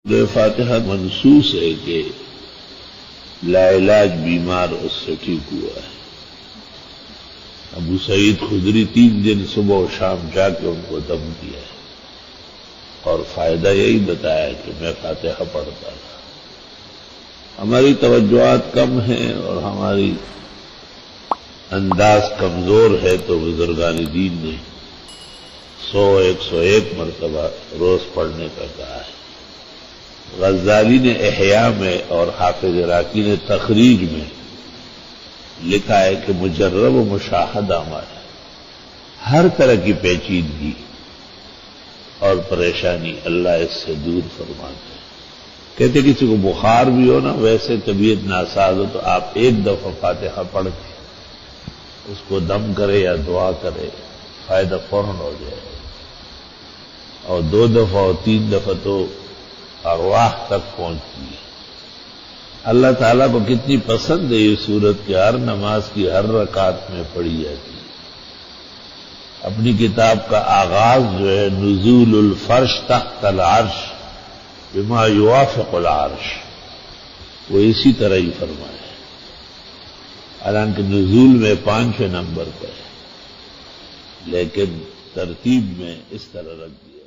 فاتحہ منصوص ہے کہ لا علاج بیمار اس سے ٹھیک ہوا ہے۔ ابو سعید خدری 3 دن صبح و شام جا کے ان کو دم کیا ہے اور فائدہ یہی بتایا کہ میں فاتحہ پڑھتا تھا۔ ہماری توجہات کم ہیں اور ہماری انداز کمزور ہے تو بزرگان دین نے 101 مرتبہ روز پڑھنے کا کہا ہے۔ غزالی نے احیاء میں اور حافظ عراقی نے تخریج میں لکھا ہے کہ مجرب و مشاہدہ ہمارا ہر طرح کی پیچیدگی اور پریشانی اللہ اس سے دور فرماتے ہیں۔ کہتے کسی کو بخار بھی ہو نا، ویسے طبیعت ناساز ہو تو آپ 1 دفعہ فاتحہ پڑھ کے اس کو دم کرے یا دعا کرے، فائدہ فوراً ہو جائے، اور 2 دفعہ اور 3 دفعہ تو ارواح تک پہنچتی ہے۔ اللہ تعالیٰ کو کتنی پسند ہے یہ سورت کہ ہر نماز کی ہر رکعت میں پڑھی جاتی ہے۔ اپنی کتاب کا آغاز جو ہے نزول الفرش تحت العرش بما یوافق العرش، وہ اسی طرح ہی فرمایا ہے، حالانکہ نزول میں 5 نمبر پر ہے لیکن ترتیب میں اس طرح رکھ دیا۔